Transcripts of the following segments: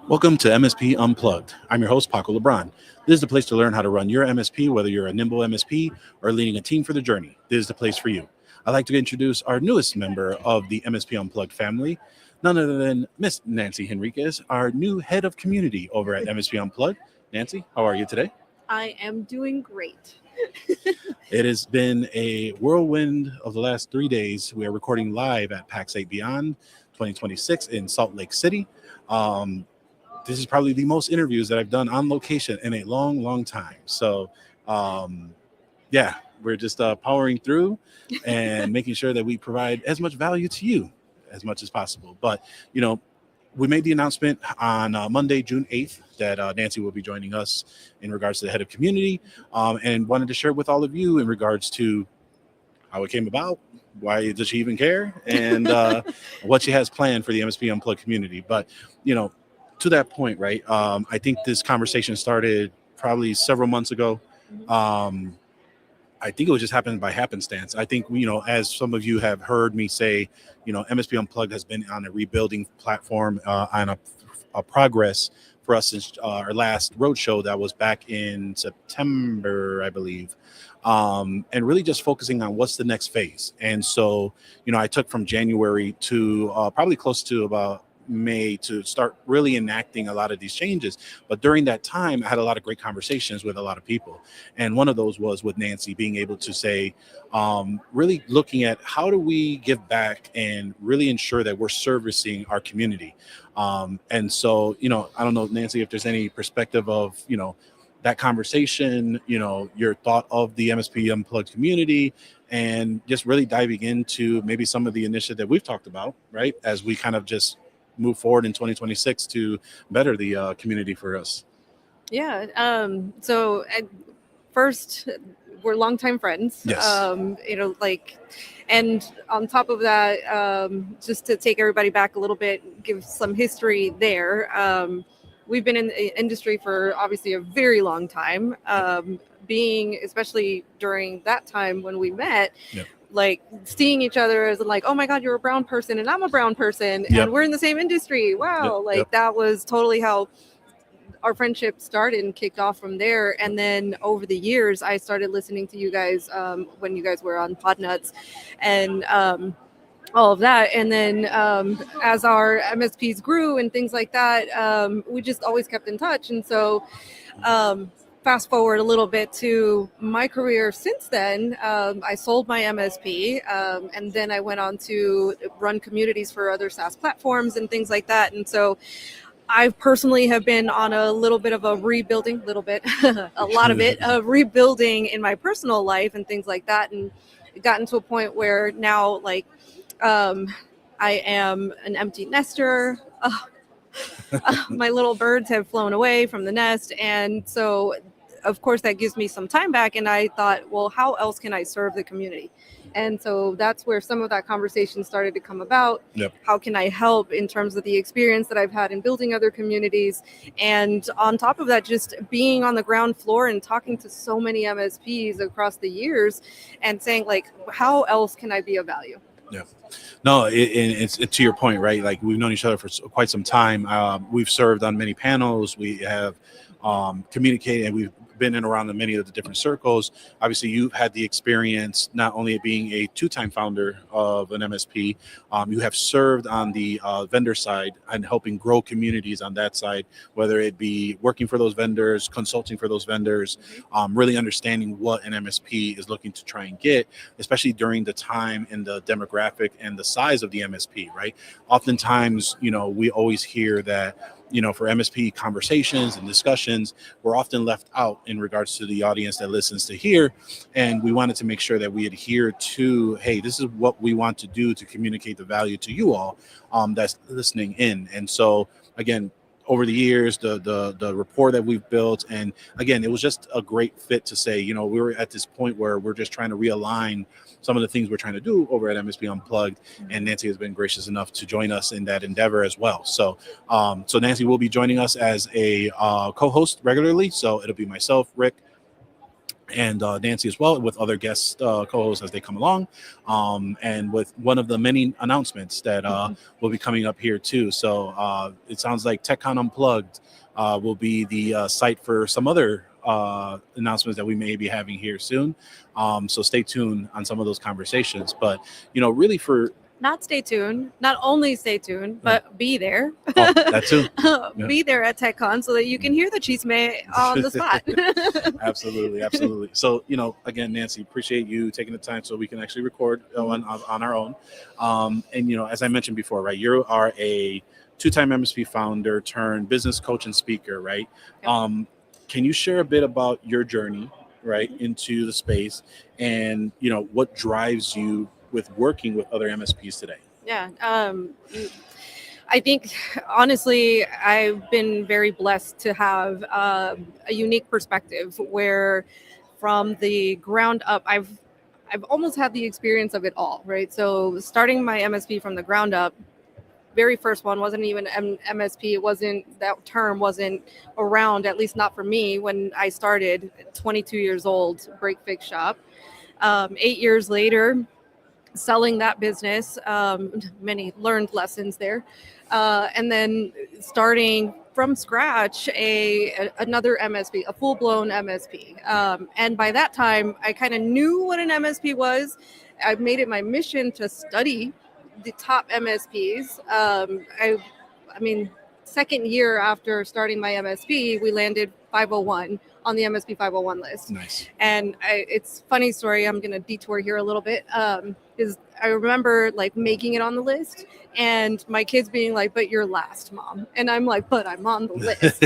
Welcome to MSP Unplugged. I'm your host, Paco LeBron. This is the place to learn how to run your MSP, whether you're a nimble MSP or leading a team for the journey. This is the place for you. I'd like to introduce our newest member of the MSP Unplugged family, none other than Miss Nancy Henriquez, our new head of community over at MSP Unplugged. Nancy, how are you today? I am doing great. It has been a whirlwind of the last 3 days. We are recording live at PAX 8 Beyond 2026 in Salt Lake City. Um, this is probably the most interviews that I've done on location in a long, long time. So, um, yeah, we're just powering through and making sure that we provide as much value to you as much as possible. But, you know, we made the announcement on Monday, June 8th, that Nancy will be joining us in regards to the head of community, and wanted to share with all of you in regards to how it came about, why does she even care, and what she has planned for the MSP Unplugged community. But, you know, to that point, right, I think this conversation started probably several months ago. Um, I think it was just happened by happenstance. I think, you know, as some of you have heard me say, you know, MSP Unplugged has been on a rebuilding platform, on a progress for us since our last roadshow that was back in September, I believe, and really just focusing on what's the next phase. And so, you know, I took from January to probably close to about May to start really enacting a lot of these changes. But during that time, I had a lot of great conversations with a lot of people. And one of those was with Nancy, being able to say, really looking at how do we give back and really ensure that we're servicing our community. And so, you know, I don't know, Nancy, if there's any perspective of, you know, that conversation, you know, your thought of the MSP Unplugged community, and just really diving into maybe some of the initiative that we've talked about, right, as we kind of just move forward in 2026 to better the community for us. Yeah. First, we're longtime friends. Yes. And on top of that, just to take everybody back a little bit, give some history there. We've been in the industry for obviously a very long time. Being especially during that time when we met. Yep. Like seeing each other as like, oh my God, you're a brown person and I'm a brown person Yep. and we're in the same industry. Wow. Yep. That was totally how our friendship started and kicked off from there. And then over the years, I started listening to you guys when you guys were on Podnuts and all of that. And then as our MSPs grew and things like that, we just always kept in touch. And so fast forward a little bit to my career since then, I sold my MSP and then I went on to run communities for other SaaS platforms and things like that. And so I personally have been on a little bit of a rebuilding, a lot of it, rebuilding in my personal life and things like that. And gotten to a point where now, I am an empty nester. My little birds have flown away from the nest. And so, of course, that gives me some time back. And I thought, well, how else can I serve the community? And so that's where some of that conversation started to come about. Yep. How can I help in terms of the experience that I've had in building other communities? And on top of that, just being on the ground floor and talking to so many MSPs across the years and saying, like, how else can I be of value? Yeah. No, it's to your point, right? Like, we've known each other for quite some time. We've served on many panels. We have communicated, and we've been in around in many of the different circles. Obviously, you've had the experience not only being a two-time founder of an MSP, you have served on the vendor side and helping grow communities on that side, whether it be working for those vendors, consulting for those vendors, really understanding what an MSP is looking to try and get, especially during the time and the demographic and the size of the MSP, right? Oftentimes, you know, we always hear that, you know, for MSP conversations and discussions, we're often left out in regards to the audience that listens to hear. And we wanted to make sure that we adhere to, hey, this is what we want to do to communicate the value to you all that's listening in. And so, again, over the years, the rapport that we've built, and again, it was just a great fit to say, you know, we were at this point where we're just trying to realign some of the things we're trying to do over at MSP Unplugged, and Nancy has been gracious enough to join us in that endeavor as well. So, so Nancy will be joining us as a co-host regularly. So it'll be myself, Rick, and Nancy as well, with other guest co-hosts as they come along, and with one of the many announcements that will be coming up here too. So it sounds like TechCon Unplugged will be the site for some other announcements that we may be having here soon. So stay tuned on some of those conversations. But really for not stay tuned, not only stay tuned, but be there. that too. Be there at TechCon so that you can hear the chisme on the spot. Absolutely. So, again, Nancy, appreciate you taking the time so we can actually record on our own. And, as I mentioned before, right, you are a 2-time MSP founder turned business coach and speaker, right? Yep. Can you share a bit about your journey, right, into the space and, what drives you with working with other MSPs today? Yeah. I think, honestly, I've been very blessed to have a unique perspective where from the ground up, I've almost had the experience of it all, right? So starting my MSP from the ground up, very first one wasn't even MSP. It wasn't, that term wasn't around, at least not for me when I started, 22 years old, break fix shop. 8 years later, selling that business, many learned lessons there, and then starting from scratch another MSP, a full-blown MSP, and by that time I kind of knew what an MSP was. I've made it my mission to study the top MSPs. I mean, second year after starting my MSP, we landed 501 on the MSP 501 list. Nice. And it's funny story. I'm going to detour here a little bit. Is I remember like making it on the list and my kids being like, "But you're last, Mom." And I'm like, "But I'm on the list."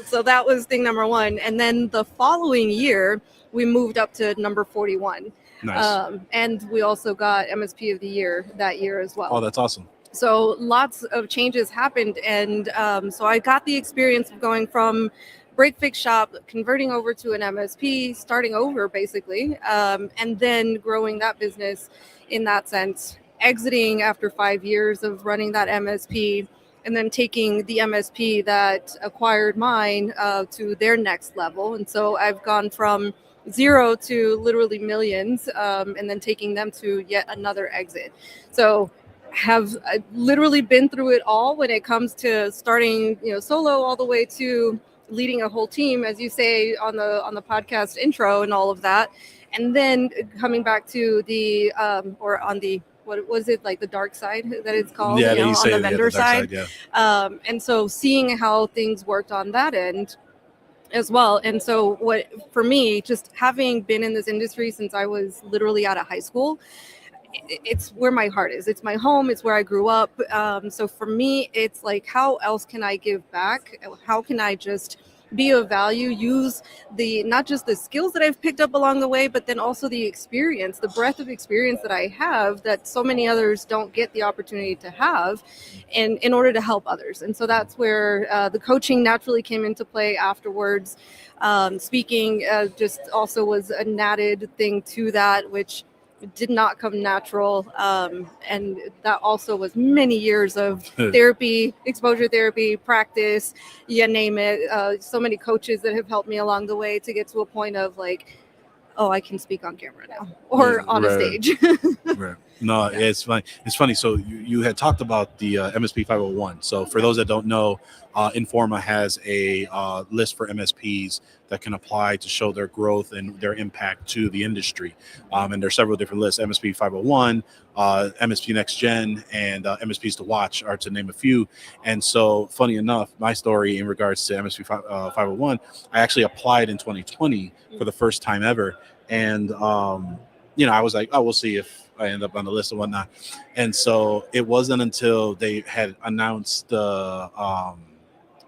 So that was thing number one. And then the following year, we moved up to number 41. Nice. And we also got MSP of the year that year as well. Oh, that's awesome. So lots of changes happened. And so I got the experience of going from break fix shop, converting over to an MSP, starting over basically, and then growing that business in that sense, exiting after 5 years of running that MSP, and then taking the MSP that acquired mine to their next level. And so I've gone from 0 to literally millions, and then taking them to yet another exit. So have literally been through it all when it comes to starting, solo all the way to leading a whole team, as you say on the podcast intro and all of that, and then coming back to the or on the, what was it, like the dark side that it's called, on the vendor side. And so seeing how things worked on that end as well. And so what for me, just having been in this industry since I was literally out of high school, it's where my heart is. It's my home. It's where I grew up. So for me, it's like, how else can I give back? How can I just be of value, use not just the skills that I've picked up along the way, but then also the experience, the breadth of experience that I have that so many others don't get the opportunity to have in order to help others. And so that's where the coaching naturally came into play afterwards. Speaking just also was an added thing to that, which did not come natural, and that also was many years of therapy, exposure therapy, practice, you name it. So many coaches that have helped me along the way to get to a point of like, oh, I can speak on camera now or on a stage. Right. No, yeah. It's funny. So you had talked about the MSP 501. So for those that don't know, Informa has a list for MSPs that can apply to show their growth and their impact to the industry. And there's several different lists: MSP 501, MSP Next Gen, and MSPs to Watch are to name a few. And so, funny enough, my story in regards to MSP 501, I actually applied in 2020 for the first time ever. And I was like, oh, we'll see if I end up on the list and whatnot. And so it wasn't until they had announced the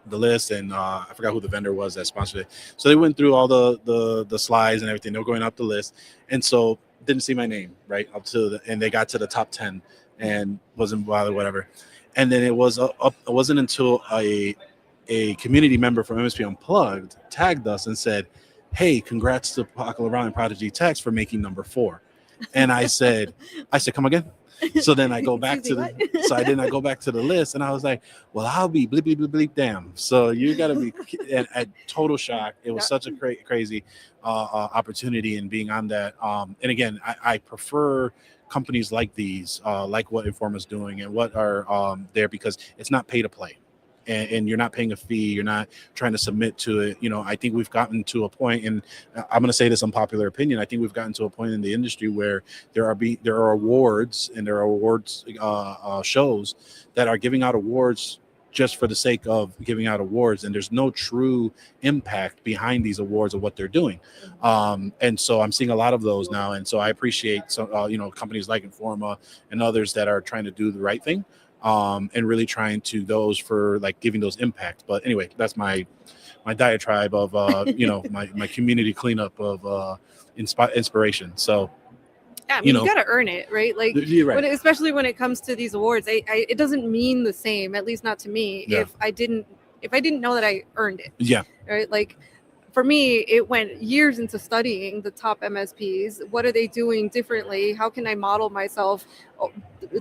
list, and I forgot who the vendor was that sponsored it. So they went through all the slides and everything. They were going up the list, and so didn't see my name right up to and they got to the top 10 and wasn't bothered, whatever. And then it wasn't until a community member from MSP Unplugged tagged us and said, "Hey, congrats to Paco Around and Prodigy Text for making number 4." And I said, "Come again?" So then I go back Excuse to me, the, so I then I go back to the list, and I was like, well, I'll be bleep, bleep, bleep, bleep, damn. So you got to be at total shock. It was such a crazy opportunity and being on that. And again, I prefer companies like these, like what Informa's doing and what are there, because it's not pay to play. And you're not paying a fee. You're not trying to submit to it. I think we've gotten to a point, and I'm going to say this unpopular opinion. I think we've gotten to a point in the industry where there are awards, and there are awards shows that are giving out awards just for the sake of giving out awards, and there's no true impact behind these awards of what they're doing. And so I'm seeing a lot of those now, and so I appreciate companies like Informa and others that are trying to do the right thing. And really trying to those for like giving those impact. But anyway, that's my diatribe of my community cleanup of inspiration. So yeah, I mean, you got to earn it, right? Like, you're right. especially when it comes to these awards, it doesn't mean the same, at least not to me, if I didn't know that I earned it. Yeah. Right. Like, for me, it went years into studying the top MSPs. What are they doing differently? How can I model myself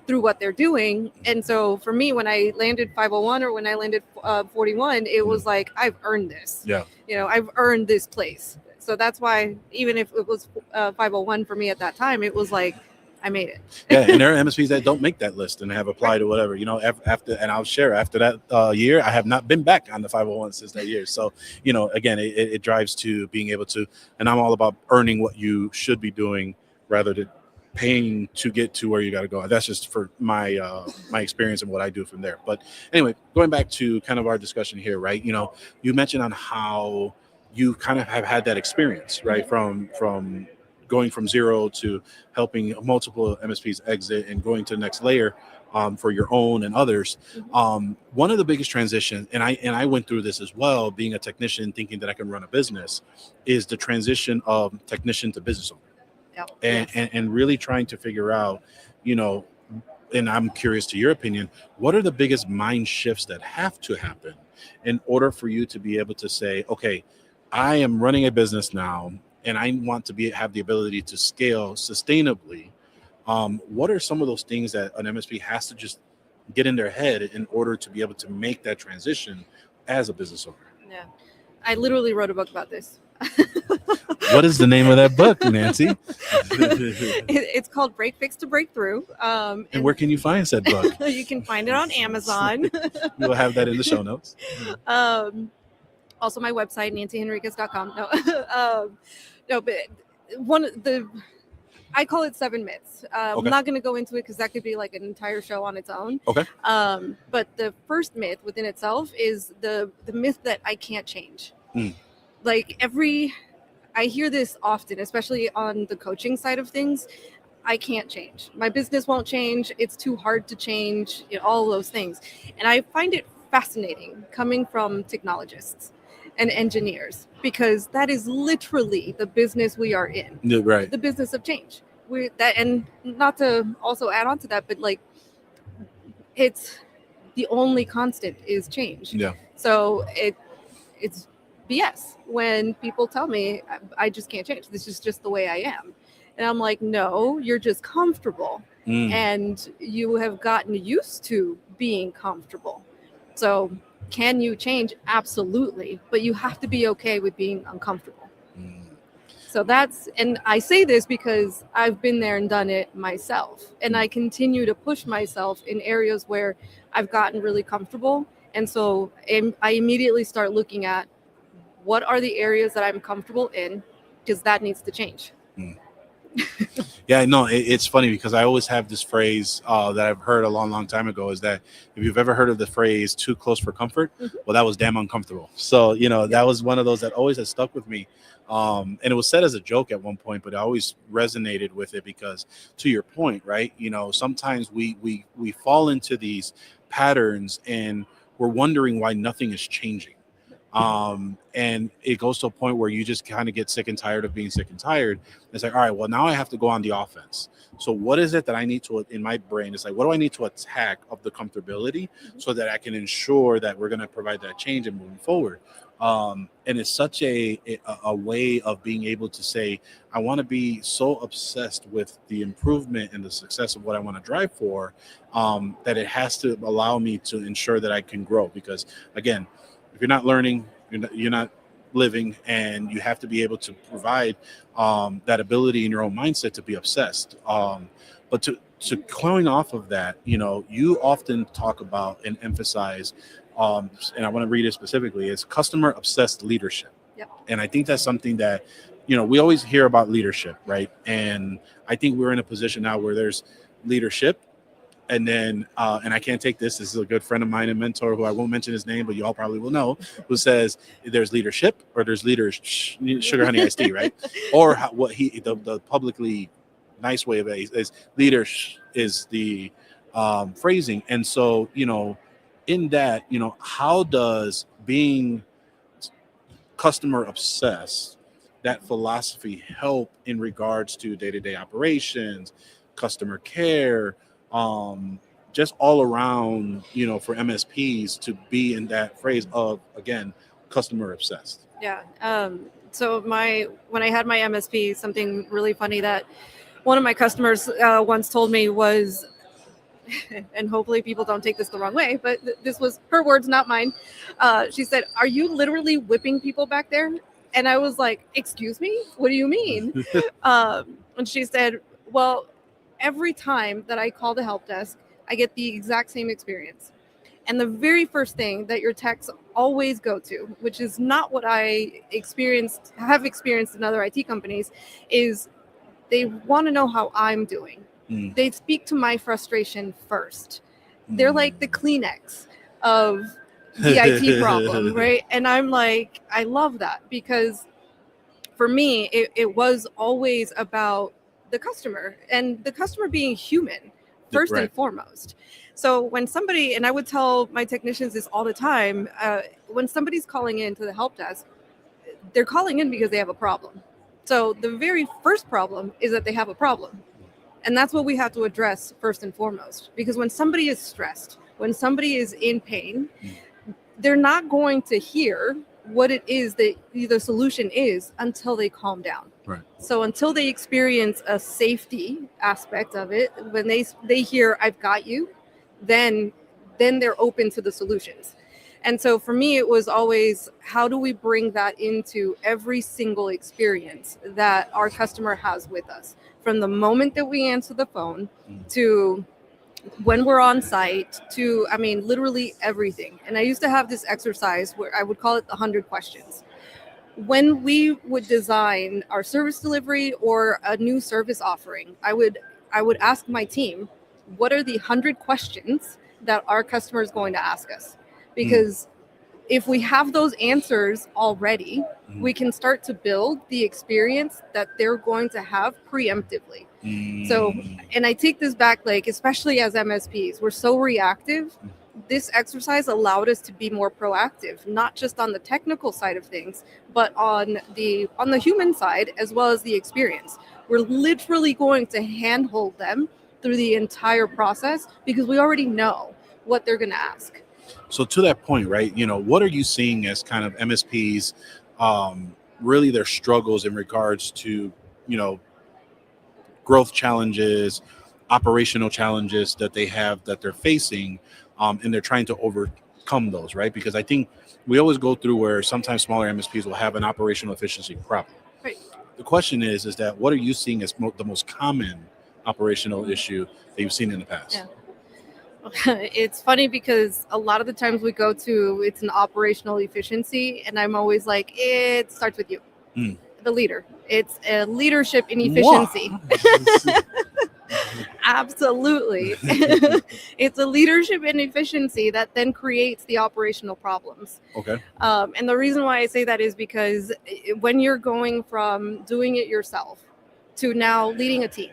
through what they're doing? And so for me, when I landed 501 or when I landed 41, it was like, I've earned this. Yeah. I've earned this place. So that's why, even if it was 501 for me at that time, it was like, I made it. Yeah, and there are MSPs that don't make that list and have applied or whatever, after, and I'll share after that year, I have not been back on the 501 since that year. So, again, it drives to being able to, and I'm all about earning what you should be doing rather than paying to get to where you got to go. That's just for my experience and what I do from there. But anyway, going back to kind of our discussion here, right? You mentioned on how you kind of have had that experience, right? From going from zero to helping multiple MSPs exit and going to the next layer for your own and others. One of the biggest transitions, and I went through this as well, being a technician, thinking that I can run a business, is the transition of technician to business owner. Yep. And really trying to figure out, and I'm curious to your opinion, what are the biggest mind shifts that have to happen in order for you to be able to say, okay, I am running a business now, and I want to have the ability to scale sustainably. What are some of those things that an MSP has to just get in their head in order to be able to make that transition as a business owner? Yeah, I literally wrote a book about this. What is the name of that book, Nancy? It's called Break Fix to Breakthrough. And where can you find said book? You can find it on Amazon. We'll have that in the show notes. Also, my website, nancyhenriquez.com. No, but I call it 7 myths. I'm not going to go into it because that could be like an entire show on its own. Okay. But the first myth within itself is the myth that I can't change. Like I hear this often, especially on the coaching side of things. I can't change. My business won't change. It's too hard to change. All those things. And I find it fascinating coming from technologists and engineers, because that is literally the business we are in. Yeah, right. The business of change. And not to also add on to that, but like, it's the only constant is change. Yeah. So it's BS when people tell me I just can't change. This is just the way I am. And I'm like, no, you're just comfortable. And you have gotten used to being comfortable. So can you change? Absolutely. But you have to be okay with being uncomfortable. So and I say this because I've been there and done it myself. And I continue to push myself in areas where I've gotten really comfortable. And so I immediately start looking at what are the areas that I'm comfortable in, because that needs to change. Yeah, no, it's funny because I always have this phrase that I've heard a long time ago, is that if you've ever heard of the phrase too close for comfort, well, that was damn uncomfortable. So, that was one of those that always has stuck with me. And it was said as a joke at one point, but I always resonated with it because, to your point, right? Sometimes we fall into these patterns and we're wondering why nothing is changing. And it goes to a point where you just kind of get sick and tired of being sick and tired. It's like, all right, well, now I have to go on the offense. So what is it that I need to, in my brain, it's like, what do I need to attack of the comfortability so that I can ensure that we're going to provide that change and moving forward? And it's such a way of being able to say, I want to be so obsessed with the improvement and the success of what I want to drive for, that it has to allow me to ensure that I can grow. Because again, if you're not learning, you're not living, and you have to be able to provide that ability in your own mindset to be obsessed. But to coin off of that, you often talk about and emphasize, and I want to read it specifically, is customer obsessed leadership. Yep. And I think that's something that, we always hear about leadership, right? And I think we're in a position now where there's leadership. And then, and I can't take this. This is a good friend of mine and mentor who I won't mention his name, but you all probably will know, who says there's leadership or there's leaders, sugar, honey, iced tea, right? Or the publicly nice way of it is leaders is the phrasing. And so, in that, how does being customer obsessed, that philosophy, help in regards to day-to-day operations, customer care, just all around, for MSPs to be in that phrase of, again, customer obsessed? Yeah. So when I had my MSP, something really funny that one of my customers once told me was, and hopefully people don't take this the wrong way, but this was her words, not mine. She said, "Are you literally whipping people back there?" And I was like, "Excuse me? What do you mean?" And she said, "Well, every time that I call the help desk, I get the exact same experience. And the very first thing that your techs always go to, which is not what I have experienced in other IT companies, is they want to know how I'm doing. They speak to my frustration first. They're like the Kleenex of the IT problem, right?" And I'm like, I love that, because for me, it was always about the customer and the customer being human first and foremost. So when somebody, and I would tell my technicians this all the time, when somebody's calling in to the help desk, they're calling in because they have a problem. So the very first problem is that they have a problem. And that's what we have to address first and foremost. Because when somebody is stressed, when somebody is in pain, they're not going to hear what it is that the solution is until they calm down. Right. So until they experience a safety aspect of it, when they hear, "I've got you," then they're open to the solutions. And so for me, it was always, how do we bring that into every single experience that our customer has with us? From the moment that we answer the phone to when we're on site to, literally everything. And I used to have this exercise where I would call it the 100 questions. When we would design our service delivery or a new service offering, I would ask my team, what are the 100 questions that our customer is going to ask us? Because if we have those answers already, we can start to build the experience that they're going to have preemptively. So, and I take this back, like, especially as MSPs, we're so reactive. This exercise allowed us to be more proactive, not just on the technical side of things, but on the human side, as well as the experience. We're literally going to handhold them through the entire process because we already know what they're going to ask. So to that point, right, what are you seeing as kind of MSPs, really their struggles in regards to, growth challenges, operational challenges that they have, that they're facing, and they're trying to overcome those, right? Because I think we always go through where sometimes smaller MSPs will have an operational efficiency problem. Right. The question is that what are you seeing as the most common operational issue that you've seen in the past? Yeah. It's funny because a lot of the times we go to, it's an operational efficiency, and I'm always like, it starts with you, the leader. It's a leadership inefficiency. Absolutely. It's a leadership inefficiency that then creates the operational problems. Okay. And the reason why I say that is because when you're going from doing it yourself to now leading a team,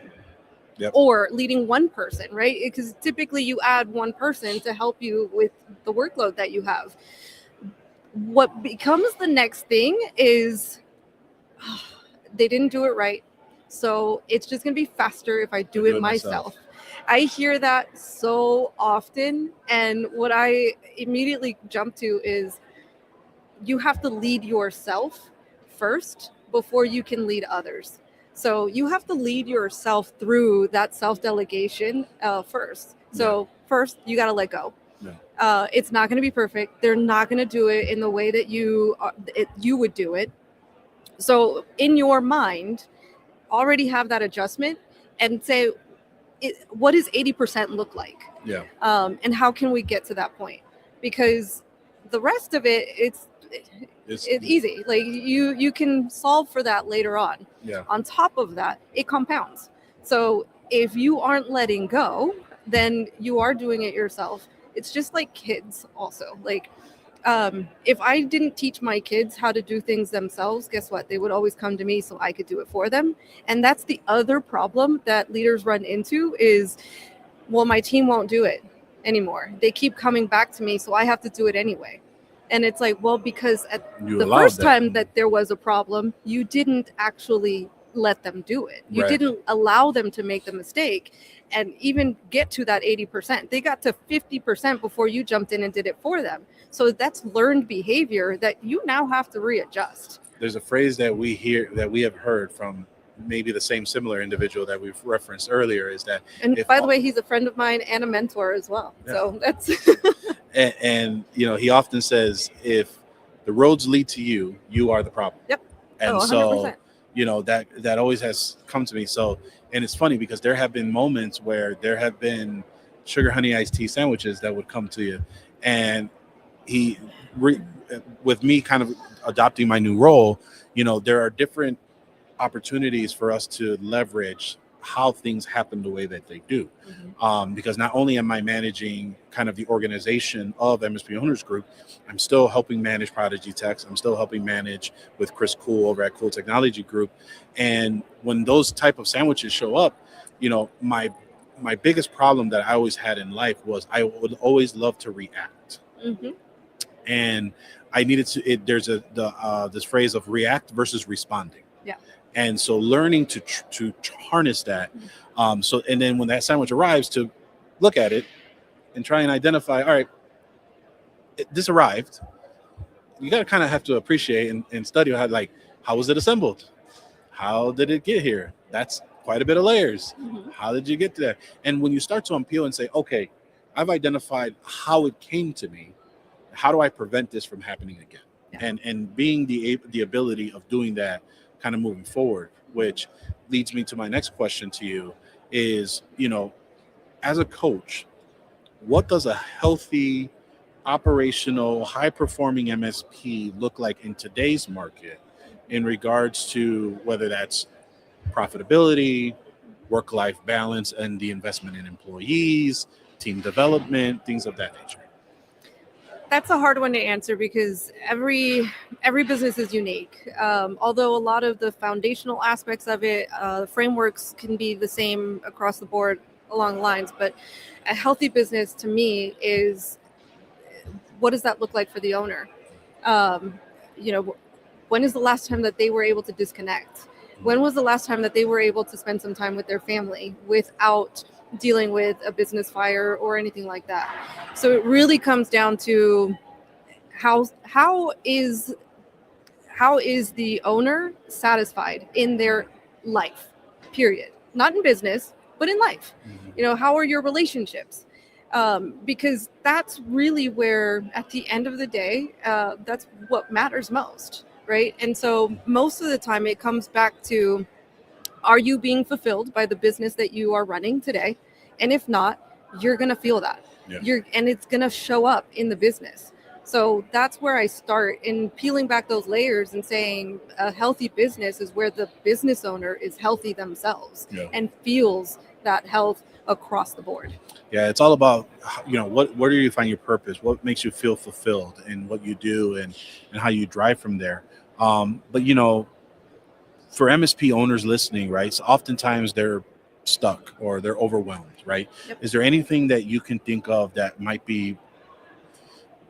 or leading one person, right? Because typically you add one person to help you with the workload that you have. what becomes the next thing is they didn't do it right. So it's just going to be faster if I do it myself. I hear that so often. And what I immediately jump to is you have to lead yourself first before you can lead others. So you have to lead yourself through that self-delegation first. So first, you got to let go. It's not going to be perfect. They're not going to do it in the way that you would do it. So in your mind, already have that adjustment and say, what does 80% look like? And how can we get to that point? Because the rest of it, it's easy. Like you can solve for that later on. On top of that, it compounds. So if you aren't letting go, then you are doing it yourself. It's just like kids also. Like if I didn't teach my kids how to do things themselves, guess what? They would always come to me so I could do it for them. And that's the other problem that leaders run into is, well, my team won't do it anymore. They keep coming back to me, so I have to do it anyway. And it's like, well, because at the first time that there was a problem, you didn't actually let them do it. You didn't allow them to make the mistake and even get to that 80%. They got to 50% before you jumped in and did it for them. So that's learned behavior that you now have to readjust. There's a phrase that we have heard from maybe the same similar individual that we've referenced earlier, is that, and by the way, he's a friend of mine and a mentor as well. So that's and he often says, if the roads lead to you, you are the problem. And 100%. So that always has come to me. So, and it's funny because there have been moments where there have been sugar honey iced tea sandwiches that would come to you, and with me kind of adopting my new role, there are different opportunities for us to leverage how things happen the way that they do. Because not only am I managing kind of the organization of MSP Owners Group, I'm still helping manage Prodigy Techs. I'm still helping manage with Chris Cool over at Cool Technology Group. And when those type of sandwiches show up, my biggest problem that I always had in life was I would always love to react. And I needed to, there's this phrase of react versus responding. And so learning to harness that. And then when that sandwich arrives, to look at it and try and identify, all right, this arrived. You got to kind of have to appreciate and study how was it assembled? How did it get here? That's quite a bit of layers. How did you get to that? And when you start to unpeel and say, okay, I've identified how it came to me, how do I prevent this from happening again? And being the ability of doing that kind of moving forward, which leads me to my next question to you is, as a coach, what does a healthy, operational, high-performing MSP look like in today's market in regards to whether that's profitability, work-life balance, and the investment in employees, team development, things of that nature? That's a hard one to answer because every business is unique. Although a lot of the foundational aspects of it, frameworks can be the same across the board along lines. But a healthy business to me is, what does that look like for the owner? When is the last time that they were able to disconnect? When was the last time that they were able to spend some time with their family without dealing with a business fire or anything like that? So it really comes down to how is the owner satisfied in their life, period. Not in business, but in life. How are your relationships? Because that's really where, at the end of the day, that's what matters most, right? And so most of the time it comes back to, are you being fulfilled by the business that you are running today? And if not, you're going to feel that. And it's going to show up in the business. So that's where I start in peeling back those layers and saying a healthy business is where the business owner is healthy themselves and feels that health across the board. It's all about, where do you find your purpose? What makes you feel fulfilled in what you do and how you drive from there? But for MSP owners listening, right? So oftentimes they're stuck or they're overwhelmed, right? Is there anything that you can think of that might be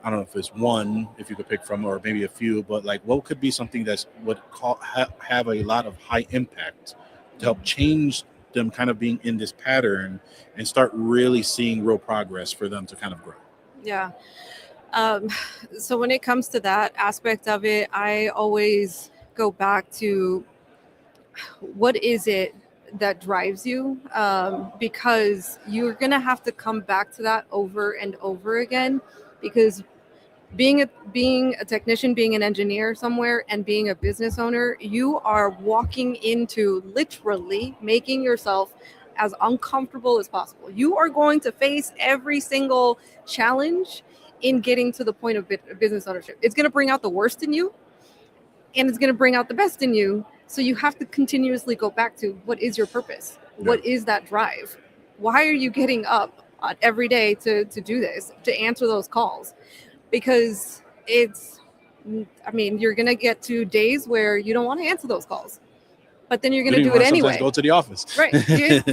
I don't know if it's one, if you could pick from, or maybe a few, but like what could be something that's would have a lot of high impact to help change them kind of being in this pattern and start really seeing real progress for them to kind of grow? Yeah. Um, so when it comes to that aspect of it, I always go back to what is it that drives you, because you're going to have to come back to that over and over again, because being a technician, being an engineer somewhere, and being a business owner, you are walking into literally making yourself as uncomfortable as possible. You are going to face every single challenge in getting to the point of business ownership. It's going to bring out the worst in you, and it's going to bring out the best in you. So you have to continuously go back to what is your purpose? What is that drive? Why are you getting up every day to do this, to answer those calls? Because you're going to get to days where you don't want to answer those calls, but then you're going to do it anyway. Sometimes go to the office. Right.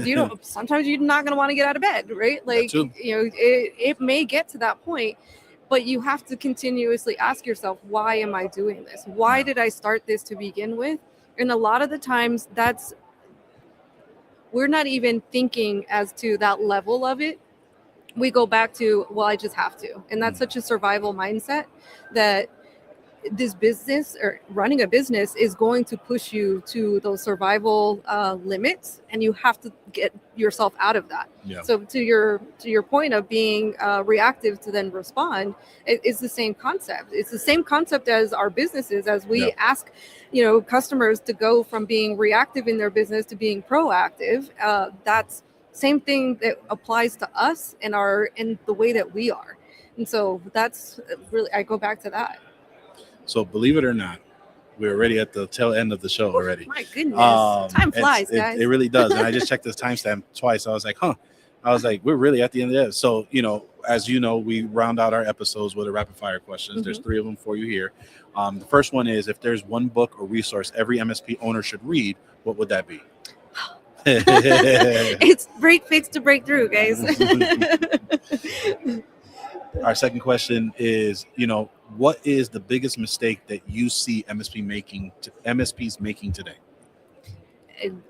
You don't, sometimes you're not going to want to get out of bed, right? Like, it may get to that point, but you have to continuously ask yourself, why am I doing this? Why did I start this to begin with? And a lot of the times we're not even thinking as to that level of it. We go back to, well, I just have to. And that's such a survival mindset that this business, or running a business, is going to push you to those survival limits, and you have to get yourself out of that. Yeah. So to your point of being reactive to then respond, it's the same concept. It's the same concept as our businesses, as we ask, customers to go from being reactive in their business to being proactive. That's same thing that applies to us in the way that we are. And so that's really, I go back to that. So believe it or not, we're already at the tail end of the show already. My goodness. Time flies, guys. It really does. And I just checked this timestamp twice. I was like, we're really at the end of it. So, as you know, we round out our episodes with a rapid fire questions. Mm-hmm. There's 3 of them for you here. The first one is, if there's one book or resource every MSP owner should read, what would that be? It's Break Fix to Break Through, guys. Our second question is, what is the biggest mistake that you see MSPs making today?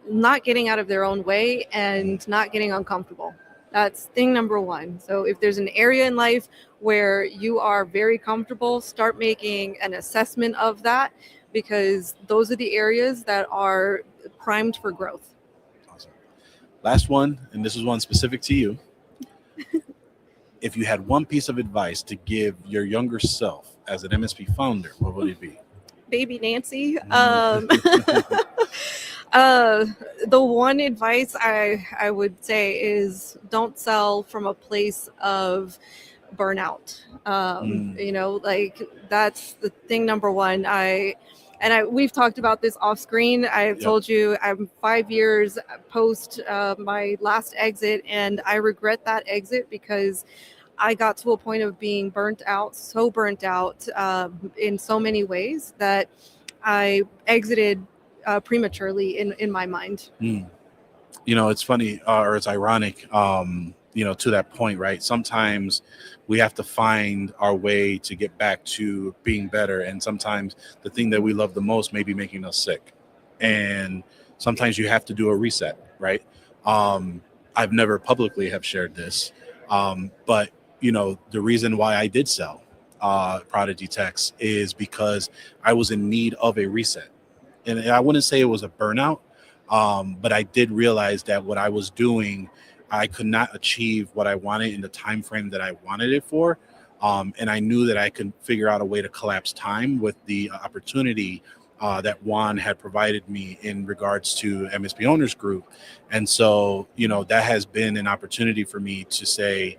Not getting out of their own way and not getting uncomfortable. That's thing number 1. So if there's an area in life where you are very comfortable, start making an assessment of that, because those are the areas that are primed for growth. Awesome. Last one, and this is one specific to you. If you had one piece of advice to give your younger self as an MSP founder, what would it be? Baby Nancy. The one advice I would say is, don't sell from a place of burnout. That's the thing number 1. We've talked about this off screen. I've told you I'm 5 years post my last exit, and I regret that exit because I got to a point of being burnt out in so many ways that I exited prematurely in my mind. It's funny, or it's ironic, to that point, right? Sometimes we have to find our way to get back to being better. And sometimes the thing that we love the most may be making us sick. And sometimes you have to do a reset, right? I've never publicly have shared this, but the reason why I did sell Prodigy Techs is because I was in need of a reset. And I wouldn't say it was a burnout, but I did realize that what I was doing, I could not achieve what I wanted in the time frame that I wanted it for. And I knew that I could figure out a way to collapse time with the opportunity that Juan had provided me in regards to MSP Owners Group. And so, that has been an opportunity for me to say,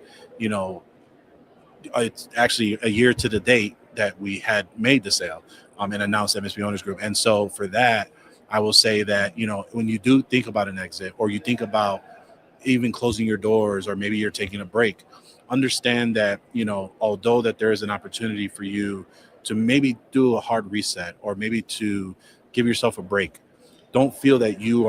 it's actually a year to the date that we had made the sale and announced MSP Owners Group. And so for that, I will say that, when you do think about an exit, or you think about even closing your doors, or maybe you're taking a break, understand that, although that there is an opportunity for you to maybe do a hard reset, or maybe to give yourself a break, don't feel that you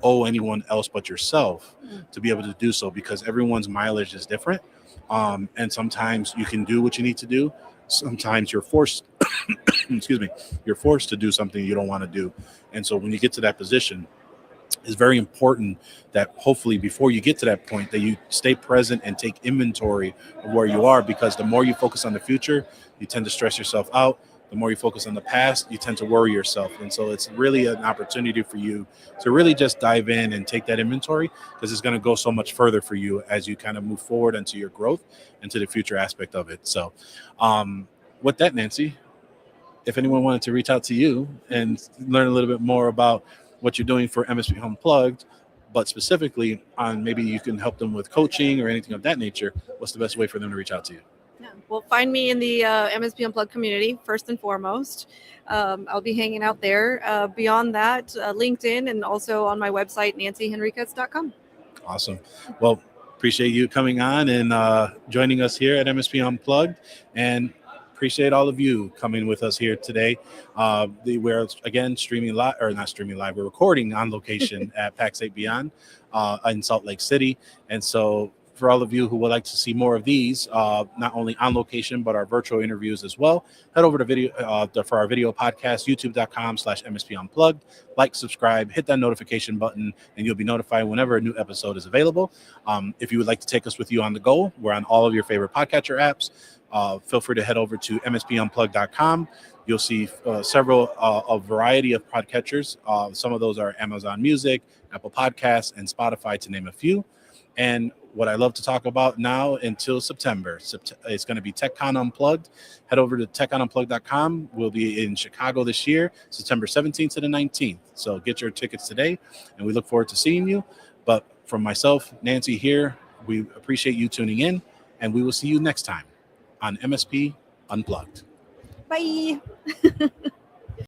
owe anyone else but yourself to be able to do so, because everyone's mileage is different. And sometimes you can do what you need to do. Sometimes you're forced, excuse me, you're forced to do something you don't want to do. And so when you get to that position, it's very important that hopefully before you get to that point that you stay present and take inventory of where you are, because the more you focus on the future, you tend to stress yourself out. The more you focus on the past, you tend to worry yourself. And so it's really an opportunity for you to really just dive in and take that inventory, because it's going to go so much further for you as you kind of move forward into your growth and to the future aspect of it. So with that, Nancy, if anyone wanted to reach out to you and learn a little bit more about what you're doing for MSP Unplugged, but specifically on maybe you can help them with coaching or anything of that nature, what's the best way for them to reach out to you? Yeah. Well, find me in the MSP Unplugged community, first and foremost. I'll be hanging out there. Beyond that, LinkedIn, and also on my website, nancyhenriquez.com. Awesome. Well, appreciate you coming on and joining us here at MSP Unplugged, and appreciate all of you coming with us here today. We're again streaming live, or not streaming live, we're recording on location at PAX 8 Beyond in Salt Lake City. And so for all of you who would like to see more of these, not only on location, but our virtual interviews as well, head over to video for our video podcast, youtube.com/MSP Unplugged. Like, subscribe, hit that notification button, and you'll be notified whenever a new episode is available. If you would like to take us with you on the go, we're on all of your favorite podcatcher apps. Feel free to head over to mspunplugged.com. You'll see a variety of podcatchers. Some of those are Amazon Music, Apple Podcasts, and Spotify, to name a few. And what I love to talk about now until September, it's going to be TechCon Unplugged. Head over to techconunplugged.com. We'll be in Chicago this year, September 17th to the 19th. So get your tickets today, and we look forward to seeing you. But from myself, Nancy here, we appreciate you tuning in, and we will see you next time on MSP Unplugged. Bye.